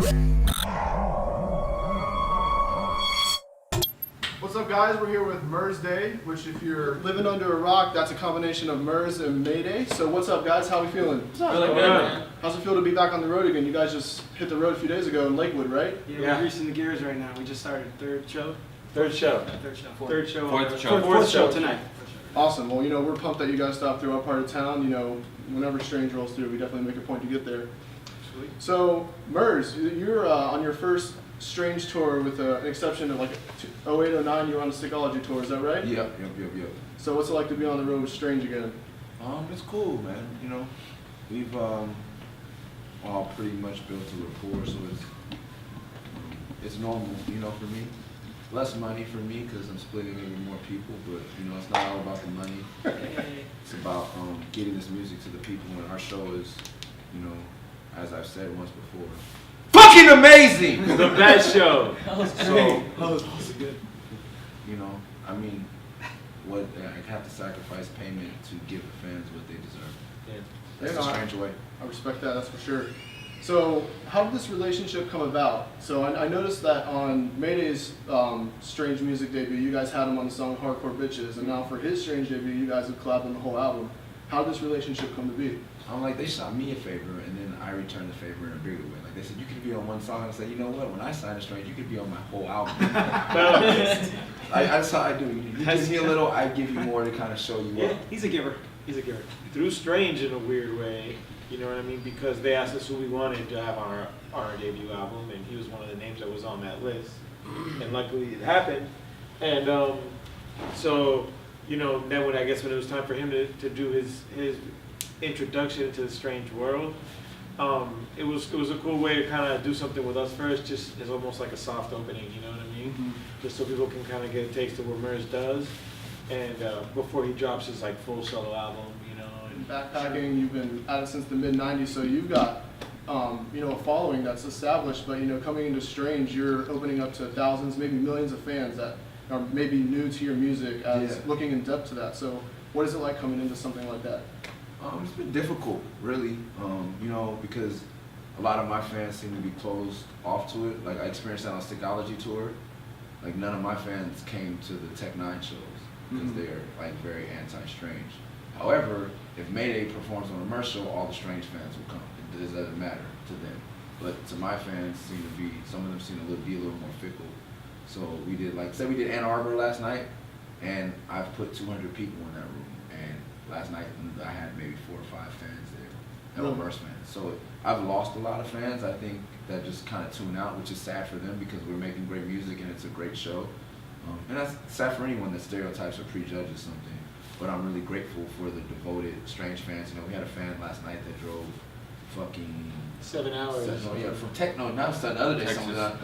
What's up, guys? We're here with MursDay, which if you're living under a rock, that's a combination of MURS and Mayday. So what's up, guys? How we feeling? Really good, man. How's it feel to be back on the road again? You guys just hit the road a few days ago in Lakewood, right? Yeah, we're greasing the gears right now. We just started Fourth show tonight. Awesome. Well, we're pumped that you guys stopped through our part of town. Whenever Strange rolls through, we definitely make a point to get there. Sweet. So, MURS, you're on your first Strange tour with an exception of like 08, 09, you were on the Stickology tour, is that right? Yep. So what's it like to be on the road with Strange again? It's cool, man. We've all pretty much built a rapport, so it's normal, for me. Less money for me because I'm splitting it with more people, but it's not all about the money. It's about getting this music to the people, and our show is, as I've said once before, fucking amazing! The best show. That was great. So, that was good. What I have to sacrifice payment to give the fans what they deserve. Yeah. That's a strange way. I respect that, that's for sure. So, how did this relationship come about? So, I noticed that on Mayday's Strange music debut, you guys had him on the song Hardcore Bitches, and now for his Strange debut, you guys have collabed on the whole album. How did this relationship come to be? They shot me a favor, and then I returned the favor in a bigger way. Like, they said, you could be on one song, and I said, you know what, when I signed a Strange, you could be on my whole album. That's how I do. You give me a little, I give you more to kind of show you up. He's a giver. Through Strange in a weird way, you know what I mean? Because they asked us who we wanted to have on our debut album, and he was one of the names that was on that list. And luckily it happened. And so, then when it was time for him to do his introduction to the Strange world, it was a cool way to kind of do something with us first, just as almost like a soft opening, you know what I mean? Mm-hmm. Just so people can kind of get a taste of what MURS does, and before he drops his full solo album, And Backpacking, you've been at it since the mid-90s, so you've got a following that's established, but coming into Strange, you're opening up to thousands, maybe millions of fans that are maybe new to your music as looking in depth to that. So what is it like coming into something like that? It's been difficult, really, because a lot of my fans seem to be closed off to it. Like, I experienced that on Stickology tour. Like, none of my fans came to the Tech 9 shows because they're very anti-Strange. However, if Mayday performs on a MURS show, all the Strange fans will come. It doesn't matter to them. But to my fans, some of them seem to be a little more fickle. So we did, we did Ann Arbor last night, and I've put 200 people in that room. And last night, I had maybe 4 or 5 fans there that were MURS fans. So I've lost a lot of fans, I think, that just kind of tune out, which is sad for them because we're making great music and it's a great show. And that's sad for anyone that stereotypes or prejudges something. But I'm really grateful for the devoted Strange fans. We had a fan last night that drove fucking 7 hours. From the other day.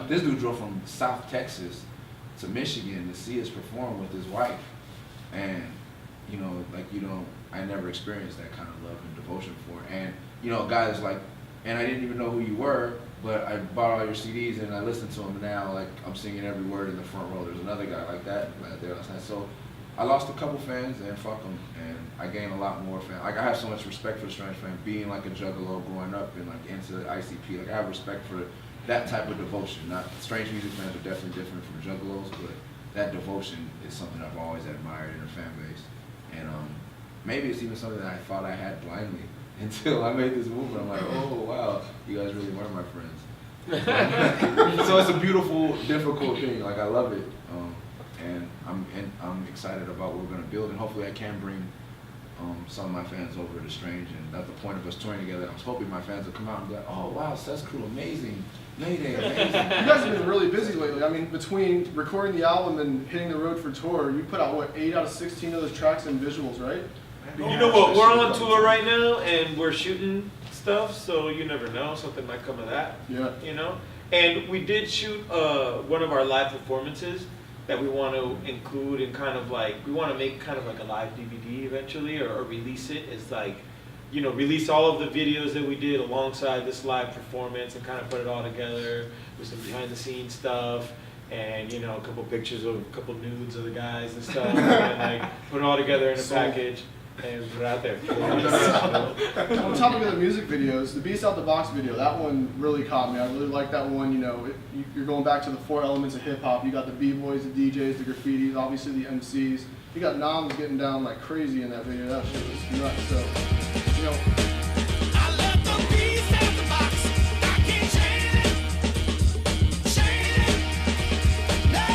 This dude drove from South Texas to Michigan to see us perform with his wife. And, I never experienced that kind of love and devotion for it. And, a guy that's and I didn't even know who you were, but I bought all your CDs and I listened to them, and now, I'm singing every word in the front row. There's another guy like that there last night. So I lost a couple fans, and fuck them, and I gained a lot more fans. I have so much respect for the Strange fan, being a juggalo growing up and into the ICP. I have respect for that type of devotion. Not Strange music fans are definitely different from juggalos, but that devotion is something I've always admired in a fan base. And maybe it's even something that I thought I had blindly until I made this move. And I'm like, oh wow, you guys really were my friends. So it's a beautiful, difficult thing. I love it. And I'm excited about what we're going to build, and hopefully I can bring some of my fans over to Strange, and that's the point of us touring together. I was hoping my fans would come out and be like, oh wow, Seth's crew, amazing, Mayday, amazing. You guys have been really busy lately. Between recording the album and hitting the road for tour, you put out 8 out of 16 of those tracks and visuals, right? You know what, we're on tour right now, and we're shooting stuff, so you never know, something might come of that. Yeah. And we did shoot one of our live performances that we want to include in we want to make kind of like a live DVD eventually, or release it as release all of the videos that we did alongside this live performance and kind of put it all together with some behind the scenes stuff and a couple pictures of a couple nudes of the guys and stuff, and put it all together in a package. and put it out there. On topic of the music videos, the Beast Out the Box video, that one really caught me. I really like that one. You know, you're going back to the 4 elements of hip hop. You got the b-boys, the DJs, the graffitis, obviously the MCs. You got Noms getting down like crazy in that video. That shit was nuts. So, you know. I left the beast out the box. I can't change it. Change it. No,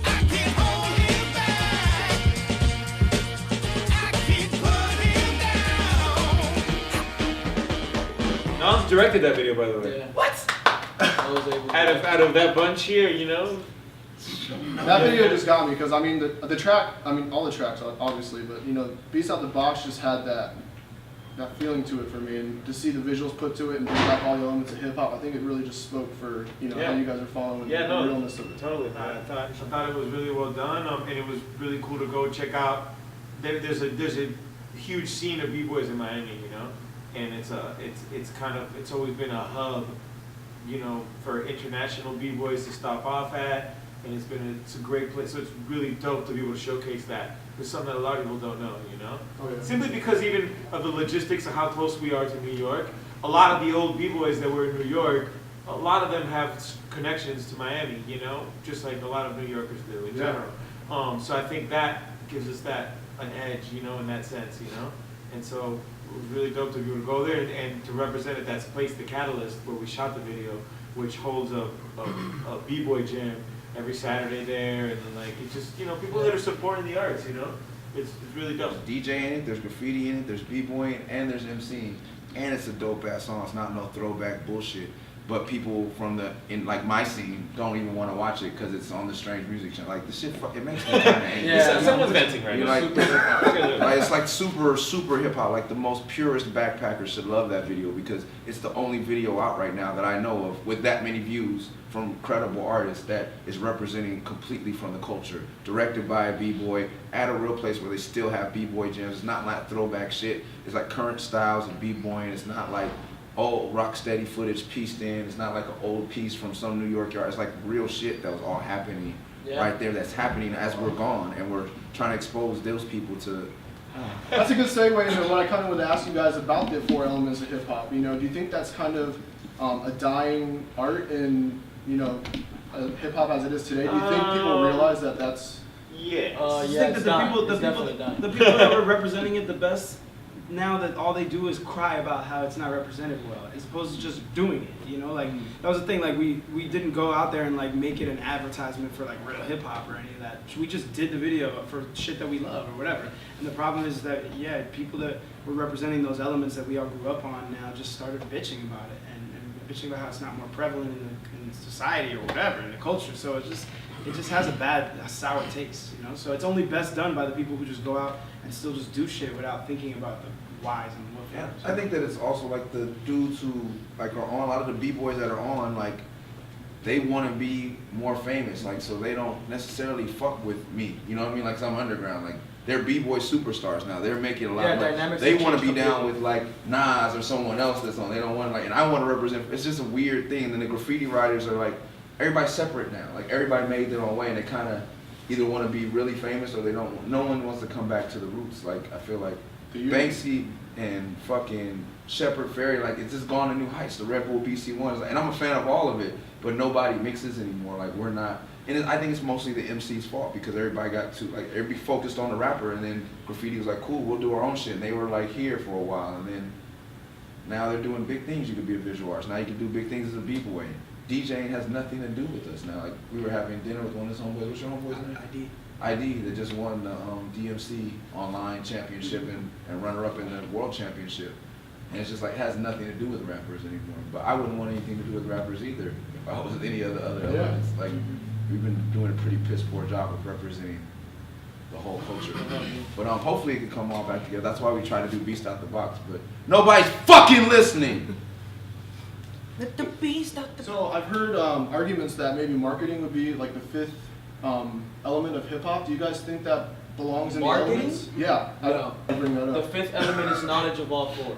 I can't hold him back. I can't put him down. Noms directed that video, by the way. Yeah. What? I was able to. Out of that bunch here, you know. That video just got me because I mean the track, I mean all the tracks obviously, but you know Beast Out the Box just had that feeling to it for me, and to see the visuals put to it and bring back all the elements of hip hop, I think it really just spoke for how you guys are following the realness of it. Totally. I thought it was really well done, and it was really cool to go check out. There's a huge scene of b-boys in Miami, you know, and it's always been a hub, you know, for international b-boys to stop off at. And it's a great place, so it's really dope to be able to showcase that. It's something that a lot of people don't know, you know? Oh, yeah. Simply because even of the logistics of how close we are to New York, a lot of the old b-boys that were in New York, a lot of them have connections to Miami, you know? Just like a lot of New Yorkers do in general. So I think that gives us an edge, you know, in that sense, you know? And so it was really dope to be able to go there and to represent it. That's Place the Catalyst, where we shot the video, which holds a b-boy jam every Saturday there, and then like it's just, you know, people that are supporting the arts, you know, it's really dope. There's DJ in it, there's graffiti in it, there's b-boying, and there's MCing, and it's a dope ass song. It's not no throwback bullshit. But people from in like my scene don't even want to watch it because it's on the strange music channel. Like the shit, it makes me kind of angry. Yeah, someone's venting right You're now. like it's like super hip hop. Like the most purest backpackers should love that video because it's the only video out right now that I know of with that many views from credible artists that is representing completely from the culture. Directed by a b-boy at a real place where they still have b-boy jams. It's not like throwback shit. It's like current styles of b-boying. It's not like old Rocksteady footage pieced in. It's not like an old piece from some New York yard. It's like real shit that was all happening right there. That's happening as we're gone, and we're trying to expose those people to. That's a good segue into what I kind of wanted to ask you guys about the 4 elements of hip hop. You know, do you think that's kind of a dying art in, you know, hip hop as it is today? Do you think people realize that that's? Yes. I Yeah, think it's that dying. It's the definitely dying. people that were representing it the best, now that all they do is cry about how it's not represented well, as opposed to just doing it, you know? Like, that was the thing, like, we didn't go out there and, like, make it an advertisement for, like, real hip-hop or any of that. We just did the video for shit that we love or whatever. And the problem is that, people that were representing those elements that we all grew up on now just started bitching about it and bitching about how it's not more prevalent in society or whatever, in the culture. So it just has a sour taste, you know? So it's only best done by the people who just go out and still just do shit without thinking about the whys and what Yeah, ifs. I think that it's also like the dudes who like are on, a lot of the b-boys that are on, like they want to be more famous, like so they don't necessarily fuck with me. You know what I mean? Like some underground, like they're b-boy superstars now. They're making a lot of money. dynamics They have want to be changed down completely. with like Nas or someone else that's on. They don't want to like, and I want to represent. It's just a weird thing. And then the graffiti writers are like, everybody's separate now. Like everybody made their own way, and they kind of either want to be really famous or they don't. No one wants to come back to the roots. Like I feel like Banksy and fucking Shepard Fairey, like it's just gone to new heights. The Red Bull BC ones, and I'm a fan of all of it, but nobody mixes anymore. Like we're not, and I think it's mostly the MC's fault because everybody got too like everybody focused on the rapper, and then graffiti was like, cool, we'll do our own shit. And they were like here for a while, and then now they're doing big things. You could be a visual artist. Now you can do big things as a b-boy. DJing has nothing to do with us now. Like we were having dinner with one of his homeboys. What's your homeboy's name? ID that just won the DMC online championship and runner-up in the world championship. And it's just like, has nothing to do with rappers anymore. But I wouldn't want anything to do with rappers either if I was any other elements. Like, we've been doing a pretty piss poor job of representing the whole culture. But hopefully it can come all back together. That's why we try to do Beast Out the Box. But nobody's fucking listening! Let the beast out the So I've heard arguments that maybe marketing would be like the 5th element of hip hop. Do you guys think that belongs in Marketing? the elements? Yeah, No. I bring that The up. 5th element is knowledge of all 4.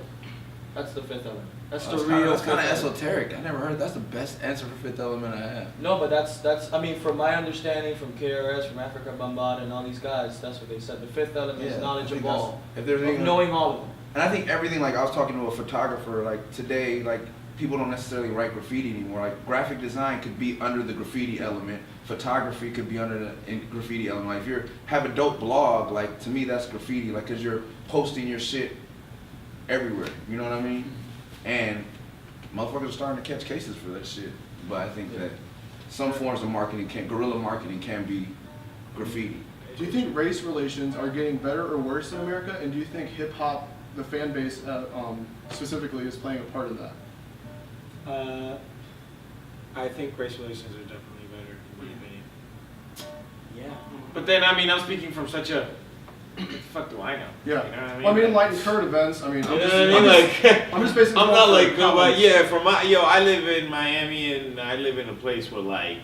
That's the fifth element. That's the That's real. That's kind of Fifth Element. esoteric. I never heard. That's the best answer for Fifth Element I have. No, but that's. I mean, from my understanding, from KRS, from Africa Bambaataa, and all these guys, that's what they said. The fifth element is knowledge of all, If there's of anything, knowing all of them. and I think everything, like I was talking to a photographer, like today, like people don't necessarily write graffiti anymore. Like graphic design could be under the graffiti element, photography could be under the graffiti element. Like if you have a dope blog, like to me that's graffiti, like cause you're posting your shit everywhere. You know what I mean? And motherfuckers are starting to catch cases for that shit. But I think that some forms of marketing guerrilla marketing can be graffiti. Do you think race relations are getting better or worse in America? And do you think hip hop, the fan base specifically, is playing a part of that? I think race relations are definitely better, in my opinion. Yeah. But then, I mean, I'm speaking from such a, what the fuck do I know? Yeah. You know what I mean? Well, I mean, enlighten current events. I mean, You know what I mean? Like, I'm just basically. I'm not like, no, but comments. yeah, from my, I live in Miami and I live in a place where like,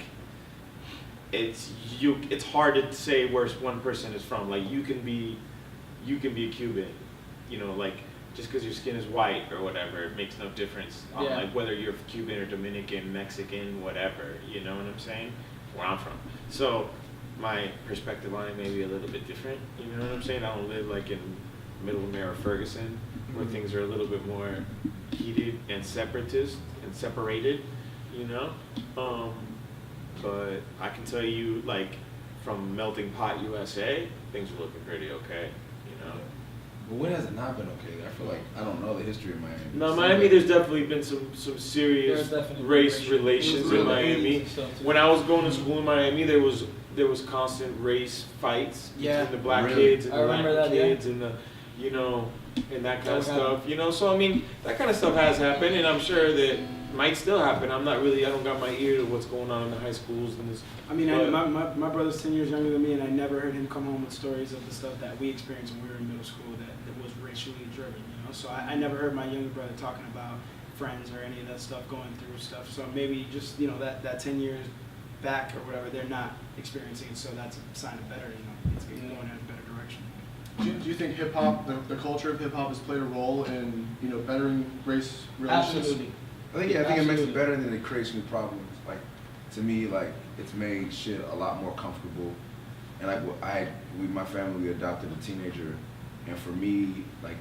it's hard to say where one person is from. Like you can be a Cuban, you know, like just because your skin is white or whatever, it makes no difference. Yeah. Like whether you're Cuban or Dominican, Mexican, whatever, you know what I'm saying? Where I'm from. So my perspective on it may be a little bit different, you know what I'm saying? I don't live like in middle of Mayor Ferguson, where things are a little bit more heated and separatist and separated, you know? But I can tell you, like, from Melting Pot USA, things are looking pretty okay, you know? But when has it not been okay? I feel like I don't know the history of Miami. No, Miami, there's definitely been some serious There's definitely race racial- relations it was in really Miami. 80s and stuff, too. When I was going to school in Miami, there was constant race fights Yeah. between the black Really? kids and I the remember Latin that, yeah. kids and the, you know, and that kind That of would stuff, happen. you know? So, I mean, that kind of stuff has happened, and I'm sure that might still happen. I don't got my ear to what's going on in the high schools and this. I mean, But- my brother's 10 years younger than me, and I never heard him come home with stories of the stuff that we experienced when we were in middle school that was racially driven, you know? So I never heard my younger brother talking about friends or any of that stuff, going through stuff. So maybe just, you know, that 10 years back or whatever, they're not experiencing it, so that's a sign of better, you know, it's going in a better direction. Do you think hip hop, the culture of hip hop, has played a role in bettering race relations? Absolutely. I think it makes it Absolutely. better than it creates new problems. Like to me, like it's made shit a lot more comfortable. And like my family, we adopted a teenager, and for me, like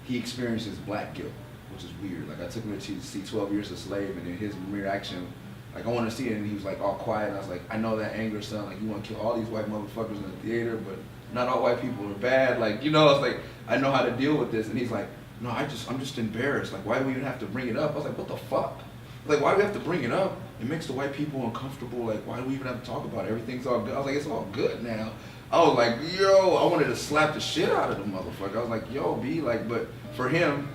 he experiences black guilt, which is weird. Like I took him to see 12 Years a Slave, and then his reaction, like I wanted to see it, and he was like all quiet. And I was like, I know that anger, son. Like you want to kill all these white motherfuckers in the theater, but not all white people are bad. Like, you know, I was like, I know how to deal with this. And he's like, no, I'm just embarrassed. Like, why do we even have to bring it up? I was like, what the fuck? Like, why do we have to bring it up? It makes the white people uncomfortable. Like, why do we even have to talk about it? Everything's all good. I was like, it's all good now. I was like, yo, I wanted to slap the shit out of the motherfucker. I was like, yo, B, like, but for him,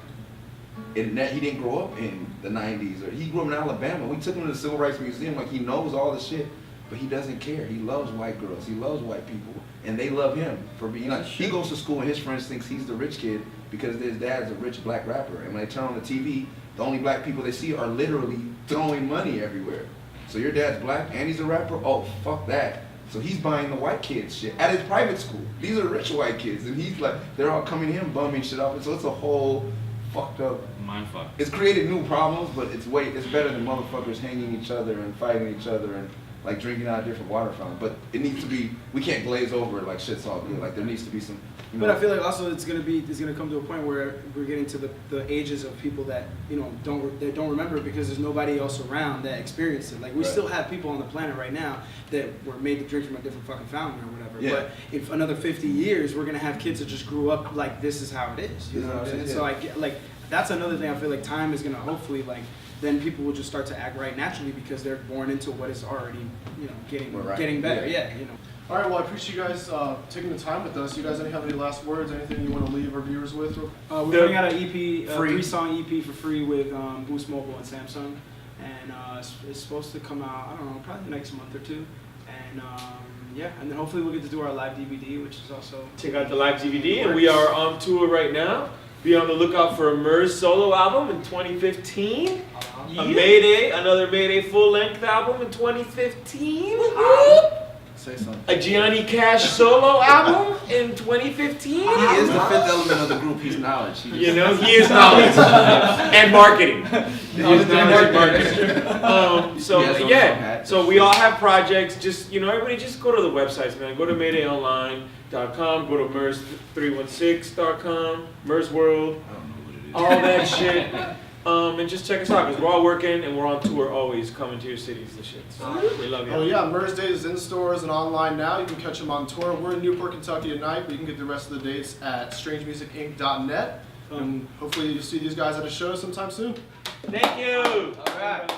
he didn't grow up in the 90s. Or he grew up in Alabama. We took him to the Civil Rights Museum. Like, he knows all the shit, but he doesn't care. He loves white girls. He loves white people. And they love him for being like, he goes to school and his friends thinks he's the rich kid because his dad's a rich black rapper. And when they turn on the TV, the only black people they see are literally throwing money everywhere. So your dad's black and he's a rapper? Oh, fuck that. So he's buying the white kids shit at his private school. These are rich white kids. And he's like, they're all coming to him bumming shit off. And so it's a whole fucked up. Mindfuck. It's created new problems, but it's better than motherfuckers hanging each other and fighting each other and like drinking out of different water fountains. But it needs to be, we can't glaze over it like shit's all good. Like there needs to be some, you know. But I feel like also it's gonna come to a point where we're getting to the ages of people that don't remember because there's nobody else around that experienced it. Like we Right. still have people on the planet right now that were made to drink from a different fucking fountain or whatever. Yeah. But if another 50 years we're gonna have kids that just grew up like this is how it is. You know what I'm saying? So I get like that's another thing I feel like time is gonna hopefully like then people will just start to act right naturally because they're born into what is already getting better. Yeah, you know. All right, well, I appreciate you guys taking the time with us. You guys have any last words, anything you want to leave our viewers with? We're putting out an EP, Free. 3-song EP for free with Boost Mobile and Samsung, and it's supposed to come out, I don't know, probably the next month or two, and and then hopefully we'll get to do our live DVD, which is also Check out the live DVD, and we are on tour right now. Be on the lookout for a MURS solo album in 2015. A Mayday, another Mayday full-length album in 2015. Say something. a Gianni Cash solo album in 2015. He is the fifth element of the group. He's knowledge. You know, he is knowledge and marketing. He is knowledge and marketing. So He has on yeah, some hats. so we all have projects. Just everybody, just go to the websites, man. Go to MaydayOnline.com. Go to MURS316.com. MURS World. I don't know what it is. All that shit. And just check us out because we're all working and we're on tour always, coming to your cities and shit. So we love you. Oh yeah, MursDay is in stores and online now. You can catch them on tour. We're in Newport, Kentucky tonight, but you can get the rest of the dates at strangemusicinc.net. And hopefully you'll see these guys at a show sometime soon. Thank you. All right.